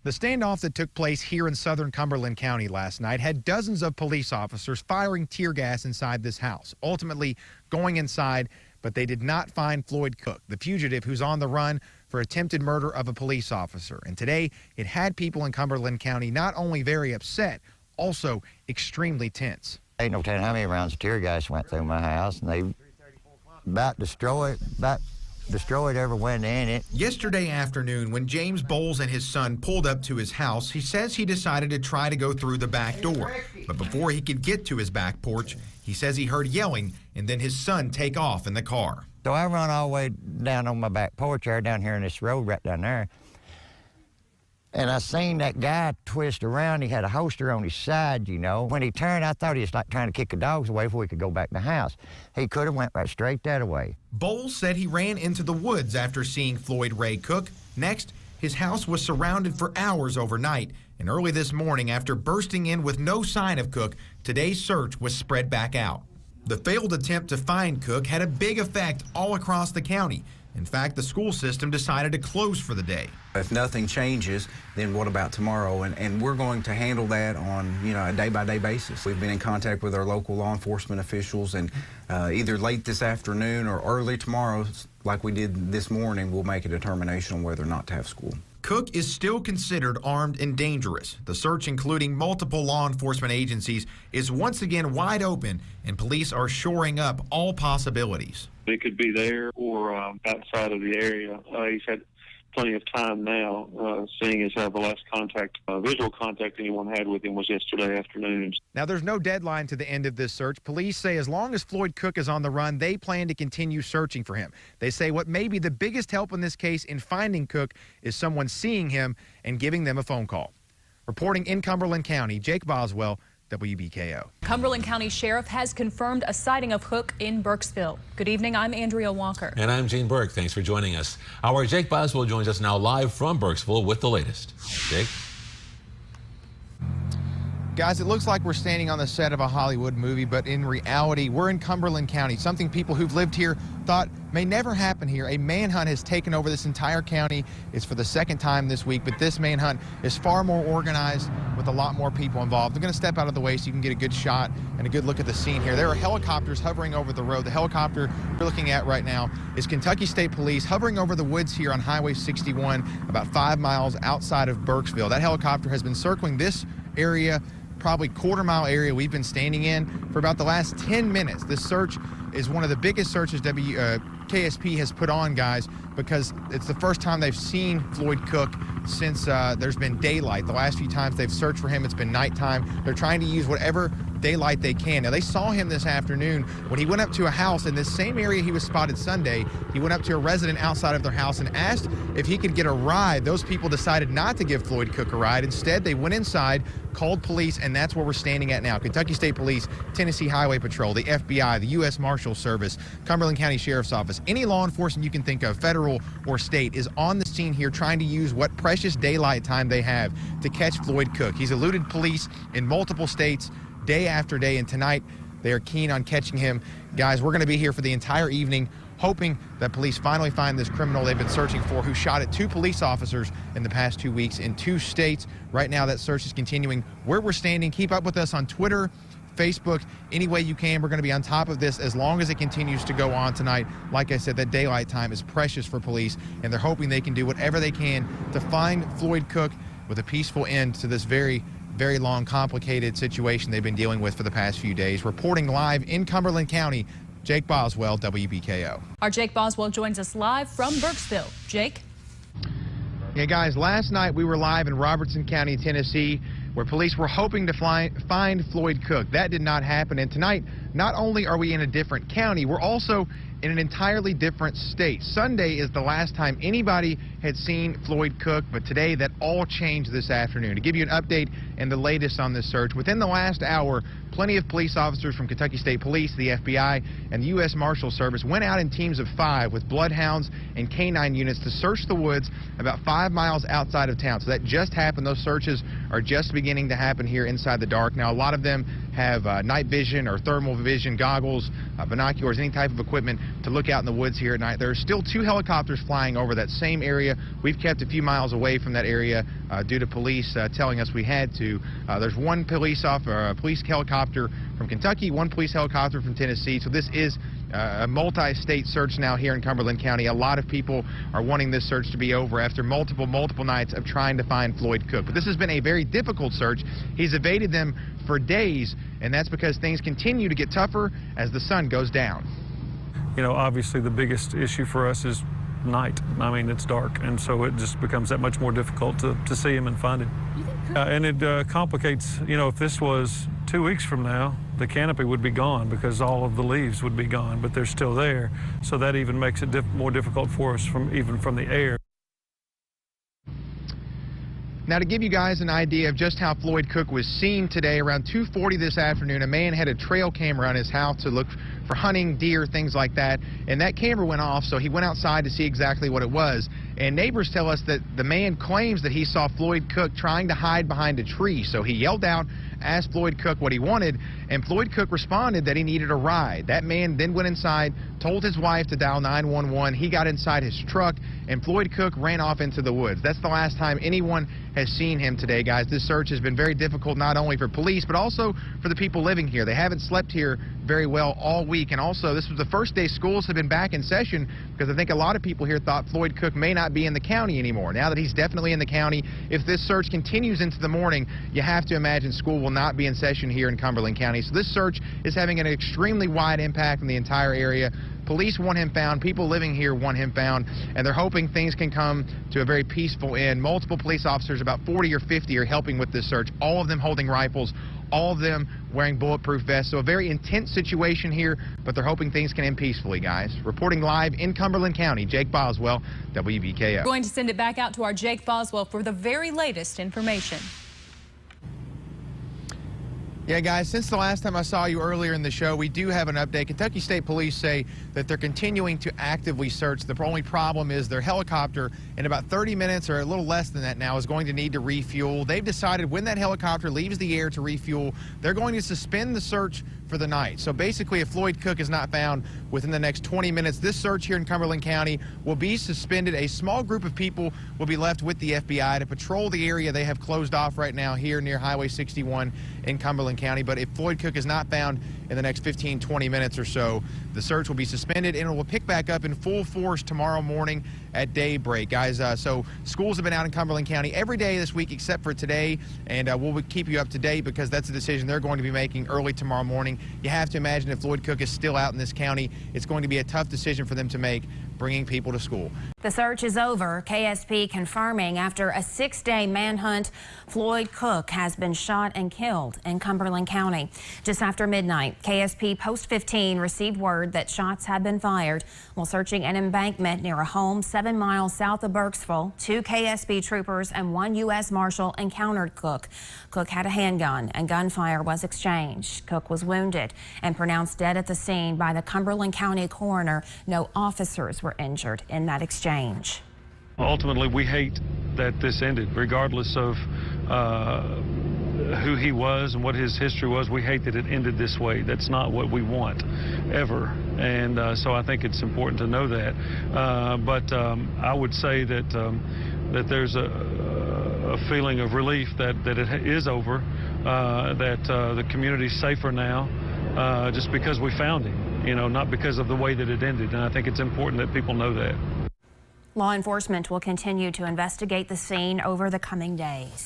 The standoff that took place here in southern Cumberland County last night had dozens of police officers firing tear gas inside this house, ultimately going inside, but they did not find Floyd Cook, the fugitive who's on the run for attempted murder of a police officer. And today, it had people in Cumberland County not only very upset, also extremely tense. Ain't no telling how many rounds of tear gas went through my house, and they about destroyed every window in it. Yesterday afternoon, when James Bowles and his son pulled up to his house, he says he decided to try to go through the back door. But before he could get to his back porch, he says he heard yelling and then his son take off in the car. So I run all the way down on my back porch there, down here in this road right down there. And I seen that guy twist around. He had a holster on his side, you know. When he turned, I thought he was like trying to kick the dogs away before we could go back to the house. He could have went right straight that way. Bowles said he ran into the woods after seeing Floyd Ray Cook. Next, his house was surrounded for hours overnight. And early this morning, after bursting in with no sign of Cook, today's search was spread back out. The failed attempt to find Cook had a big effect all across the county. In fact, the school system decided to close for the day. If nothing changes, then what about tomorrow? And we're going to handle that on, a day-by-day basis. We've been in contact with our local law enforcement officials, and either late this afternoon or early tomorrow, like we did this morning, we'll make a determination on whether or not to have school. Cook is still considered armed and dangerous. The search, including multiple law enforcement agencies, is once again wide open, and police are shoring up all possibilities. It could be there or outside of the area. He's had plenty of time now, seeing as how the last visual contact anyone had with him was yesterday afternoon. Now, there's no deadline to the end of this search. Police say as long as Floyd Cook is on the run, they plan to continue searching for him. They say what may be the biggest help in this case in finding Cook is someone seeing him and giving them a phone call. Reporting in Cumberland County, Jake Boswell, WBKO. Cumberland County Sheriff has confirmed a sighting of Cook in Burkesville. Good evening, I'm Andrea Walker. And I'm Gene Burke. Thanks for joining us. Our Jake Boswell joins us now live from Burkesville with the latest. Jake? Guys, it looks like we're standing on the set of a Hollywood movie, but in reality, we're in Cumberland County, something people who've lived here thought may never happen here. A manhunt has taken over this entire county. It's for the second time this week, but this manhunt is far more organized with a lot more people involved. I'm going to step out of the way so you can get a good shot and a good look at the scene here. There are helicopters hovering over the road. The helicopter we're looking at right now is Kentucky State Police hovering over the woods here on Highway 61, about 5 miles outside of Burkesville. That helicopter has been circling this area, probably quarter-mile area we've been standing in for about the last 10 minutes. This search is one of the biggest searches KSP has put on, guys, because it's the first time they've seen Floyd Cook since there's been daylight. The last few times they've searched for him, it's been nighttime. They're trying to use whatever daylight they can. Now, they saw him this afternoon when he went up to a house in this same area he was spotted Sunday. He went up to a resident outside of their house and asked if he could get a ride. Those people decided not to give Floyd Cook a ride. Instead, they went inside, called police, and that's where we're standing at now. Kentucky State Police, Tennessee Highway Patrol, the FBI, the U.S. Marshals Service, Cumberland County Sheriff's Office, any law enforcement you can think of, federal or state, is on the scene here trying to use what precious daylight time they have to catch Floyd Cook. He's eluded police in multiple states day after day, and tonight they are keen on catching him. Guys, we're going to be here for the entire evening, hoping that police finally find this criminal they've been searching for, who shot at 2 police officers in the past 2 weeks in 2 states. Right now, that search is continuing where we're standing. Keep up with us on Twitter, Facebook, any way you can. We're going to be on top of this as long as it continues to go on tonight. Like I said, that daylight time is precious for police, and they're hoping they can do whatever they can to find Floyd Cook with a peaceful end to this very long, complicated situation they've been dealing with for the past few days. Reporting live in Cumberland County, Jake Boswell, WBKO. Our Jake Boswell joins us live from Burkesville. Jake? Yeah, guys, last night we were live in Robertson County, Tennessee, where police were hoping to find Floyd Cook. That did not happen. And tonight, not only are we in a different county, we're also in an entirely different state. Sunday is the last time anybody had seen Floyd Cook, but today that all changed this afternoon. To give you an update and the latest on this search, within the last hour, plenty of police officers from Kentucky State Police, the FBI, and the U.S. Marshals Service went out in teams of 5 with bloodhounds and canine units to search the woods about 5 miles outside of town. So that just happened. Those searches are just beginning to happen here inside the dark. Now, a lot of them have night vision or thermal vision goggles, binoculars, any type of equipment to look out in the woods here at night. There are still 2 helicopters flying over that same area area. We've kept a few miles away from that area due to police telling us we had to. There's one police helicopter from Kentucky, one police helicopter from Tennessee. So this is a multi-state search now here in Cumberland County. A lot of people are wanting this search to be over after multiple nights of trying to find Floyd Cook. But this has been a very difficult search. He's evaded them for days, and that's because things continue to get tougher as the sun goes down. You know, obviously the biggest issue for us is night. I mean, it's dark, and so it just becomes that much more difficult to see him and find him. And it complicates, you know, if this was 2 weeks from now, the canopy would be gone because all of the leaves would be gone, but they're still there. So that even makes it more difficult for us even from the air. Now, to give you guys an idea of just how Floyd Cook was seen today, around 2:40 this afternoon, a man had a trail camera on his house to look for hunting, deer, things like that, and that camera went off, so he went outside to see exactly what it was. And neighbors tell us that the man claims that he saw Floyd Cook trying to hide behind a tree, so he yelled out, asked Floyd Cook what he wanted, and Floyd Cook responded that he needed a ride. That man then went inside, told his wife to dial 911. He got inside his truck, and Floyd Cook ran off into the woods. That's the last time anyone has seen him today, guys. This search has been very difficult, not only for police, but also for the people living here. They haven't slept here very well all week, and also this was the first day schools have been back in session because I think a lot of people here thought Floyd Cook may not be in the county anymore. Now that he's definitely in the county, if this search continues into the morning, you have to imagine school will not be in session here in Cumberland County. So this search is having an extremely wide impact in the entire area. Police want him found, people living here want him found, and they're hoping things can come to a very peaceful end. Multiple police officers, about 40 or 50, are helping with this search, all of them holding rifles, all of them wearing bulletproof vests. So a very intense situation here, but they're hoping things can end peacefully, guys. Reporting live in Cumberland County, Jake Boswell, WBKO. We're going to send it back out to our Jake Boswell for the very latest information. Yeah, guys, since the last time I saw you earlier in the show, we do have an update. Kentucky State Police say that they're continuing to actively search. The only problem is their helicopter, in about 30 minutes or a little less than that now, is going to need to refuel. They've decided when that helicopter leaves the air to refuel, they're going to suspend the search for the night. So basically, if Floyd Cook is not found within the next 20 minutes, this search here in Cumberland County will be suspended. A small group of people will be left with the FBI to patrol the area they have closed off right now here near Highway 61 in Cumberland County. But if Floyd Cook is not found in the next 15-20 minutes or so, the search will be suspended and it will pick back up in full force tomorrow morning at daybreak, guys. So schools have been out in Cumberland County every day this week except for today, and we'll keep you up to date because that's a decision they're going to be making early tomorrow morning. You have to imagine if Floyd Cook is still out in this county, it's going to be a tough decision for them to make, bringing people to school. The search is over. KSP confirming after a 6-day manhunt, Floyd Cook has been shot and killed in Cumberland County. Just after midnight, KSP Post 15 received word that shots had been fired while searching an embankment near a home 7 miles south of Burkesville. 2 KSP troopers and 1 U.S. Marshal encountered Cook. Cook had a handgun and gunfire was exchanged. Cook was wounded and pronounced dead at the scene by the Cumberland County coroner. No officers were injured in that exchange. Ultimately, we hate that this ended, regardless of who he was and what his history was. We hate that it ended this way. That's not what we want, ever. And so I think it's important to know that. But I would say that that there's a feeling of relief that it is over, that the community's safer now, just because we found him, you know, not because of the way that it ended. And I think it's important that people know that. Law enforcement will continue to investigate the scene over the coming days.